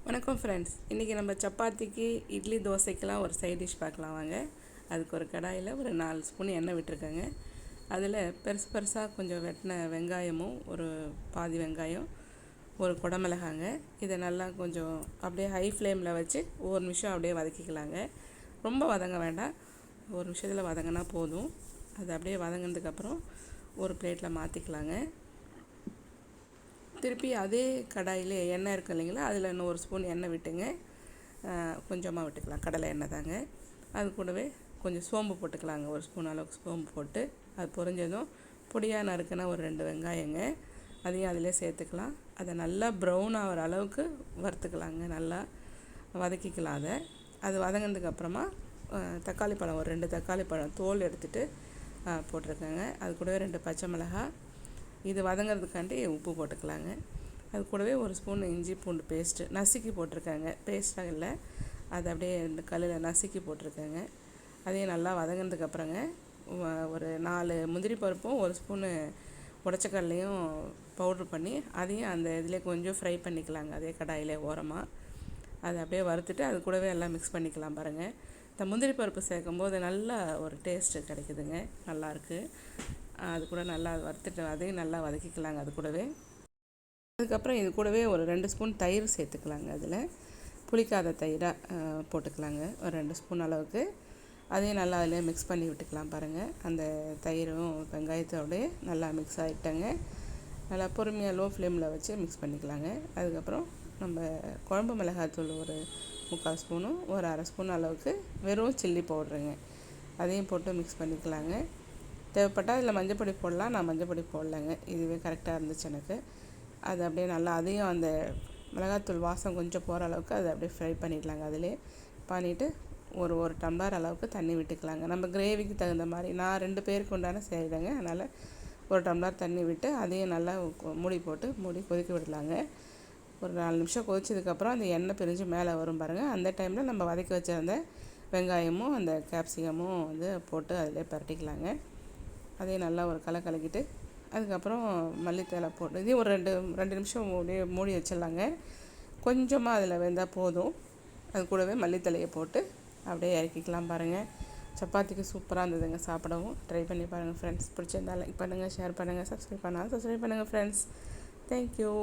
வணக்கம் ஃப்ரெண்ட்ஸ். இன்றைக்கி நம்ம சப்பாத்திக்கு இட்லி தோசைக்கெலாம் ஒரு சைட் டிஷ் பார்க்கலாம் வாங்க. அதுக்கு ஒரு கடாயில் ஒரு 4 ஸ்பூன் எண்ணெய் விட்டுருக்கேங்க. அதில் பெருசு பெருசாக கொஞ்சம் வெட்டின வெங்காயமும் ஒரு பாதி வெங்காயம், ஒரு குடமிளகாங்க. இதை நல்லா கொஞ்சம் அப்படியே ஹை ஃப்ளேமில் வச்சு ஒரு நிமிஷம் அப்படியே வதக்கிக்கலாங்க. ரொம்ப வதங்க வேண்டாம், ஒரு நிமிஷத்தில் வதங்கினா போதும். அது அப்படியே வதங்கினதுக்கப்புறம் ஒரு பிளேட்டில் மாற்றிக்கலாங்க. திருப்பி அதே கடாயில் எண்ணெய் இருக்குது இல்லைங்களா, அதில் இன்னும் ஒரு ஸ்பூன் எண்ணெய் விட்டுங்க. கொஞ்சமாக விட்டுக்கலாம், கடலை எண்ணெய் தாங்க. அது கூடவே கொஞ்சம் சோம்பு போட்டுக்கலாங்க. ஒரு ஸ்பூன் அளவுக்கு சோம்பு போட்டு அது பொரிஞ்சதும் பொடியாக நறுக்கினா ஒரு 2 வெங்காயங்க, அதையும் அதிலே சேர்த்துக்கலாம். அதை நல்லா ப்ரௌன் ஆகிற அளவுக்கு வறுத்துக்கலாங்க. நல்லா வதக்கிக்கலாம். அது வதங்கினதுக்கப்புறமா தக்காளி பழம், ஒரு 2 தக்காளி பழம் தோல் எடுத்துகிட்டு போட்டிருக்கேங்க. அது கூடவே 2 பச்சை மிளகாய், இது வதங்கிறதுக்காண்டி உப்பு போட்டுக்கலாங்க. அது கூடவே ஒரு ஸ்பூன் இஞ்சி பூண்டு பேஸ்ட்டு நசுக்கி போட்டிருக்காங்க, பேஸ்ட்டாக இல்லை, அது அப்படியே 2 கல்லில் நசுக்கி போட்டிருக்கேங்க. அதையும் நல்லா வதங்கினதுக்கப்புறங்க ஒரு 4 முந்திரி பருப்பும் ஒரு ஸ்பூனு உடச்சக்கல்லையும் பவுட்ரு பண்ணி அதையும் அந்த இதிலே கொஞ்சம் ஃப்ரை பண்ணிக்கலாங்க. அதே கடாயிலே ஓரமாக அதை அப்படியே வறுத்துட்டு அது கூடவே எல்லாம் மிக்ஸ் பண்ணிக்கலாம் பாருங்கள். இந்த முந்திரி பருப்பு சேர்க்கும்போது நல்ல ஒரு டேஸ்ட்டு கிடைக்குதுங்க, நல்லாயிருக்கு. அது கூட நல்லா வறுத்துட்டு அதையும் நல்லா வதக்கிக்கலாங்க. அது கூடவே அதுக்கப்புறம் இது கூடவே ஒரு 2 ஸ்பூன் தயிர் சேர்த்துக்கலாங்க. அதில் புளிக்காத தயிராக போட்டுக்கலாங்க, ஒரு 2 ஸ்பூன் அளவுக்கு. அதையும் நல்லா அதிலே மிக்ஸ் பண்ணி விட்டுக்கலாம் பாருங்கள். அந்த தயிரும் வெங்காயத்தோடய நல்லா மிக்ஸ் ஆகிட்டங்க. நல்லா பொறுமையாக லோ ஃப்ளேமில் வச்சு மிக்ஸ் பண்ணிக்கலாங்க. அதுக்கப்புறம் நம்ம குழம்பு மிளகாய்த்தூள் ஒரு 3/4 ஸ்பூனும் ஒரு 1/2 ஸ்பூன் அளவுக்கு வெறும் சில்லி பவுட்ருங்க, அதையும் போட்டு மிக்ஸ் பண்ணிக்கலாங்க. தேவைப்பட்டால் இதில் மஞ்சப்பொடி போடலாம், நான் மஞ்சப்பொடி போடலைங்க, இதுவே கரெக்டாக இருந்துச்சு எனக்கு. அது அப்படியே நல்லா அதையும் அந்த மிளகாத்தூள் வாசம் கொஞ்சம் போகிற அளவுக்கு அதை அப்படியே ஃப்ரை பண்ணிடலாங்க. அதிலே பண்ணிவிட்டு ஒரு டம்ளர் அளவுக்கு தண்ணி விட்டுக்கலாங்க. நம்ம கிரேவிக்கு தகுந்த மாதிரி, நான் 2 பேருக்கு உண்டான செய்கிறேங்க, அதனால் ஒரு டம்ளர் தண்ணி விட்டு அதையும் நல்லா மூடி போட்டு கொதிக்க விடலாங்க. ஒரு 4 நிமிஷம் கொதிச்சதுக்கப்புறம் அந்த எண்ணெய் பிரிஞ்சு மேலே வரும் பாருங்கள். அந்த டைமில் நம்ம வதக்கி வச்சிருந்த வெங்காயமும் அந்த கேப்சிகமும் போட்டு அதிலே பரட்டிக்கலாங்க. அதையும் நல்லா ஒரு கலக்கிட்டு அதுக்கப்புறம் மல்லித்தழை போட்டு இதையும் ஒரு 2 நிமிஷம் மூடி வச்சிடலாங்க. கொஞ்சமாக அதில் வெந்தால் போதும். அது கூடவே மல்லித்தழையை போட்டு அப்படியே இறக்கிக்கலாம் பாருங்கள். சப்பாத்திக்கு சூப்பராக இருந்ததுங்க, சாப்பிடவும். ட்ரை பண்ணி பாருங்கள் ஃப்ரெண்ட்ஸ். பிடிச்சிருந்தா லைக் பண்ணுங்கள், ஷேர் பண்ணுங்கள், சப்ஸ்கிரைப் பண்ணுங்கள் ஃப்ரெண்ட்ஸ். தேங்க்யூ.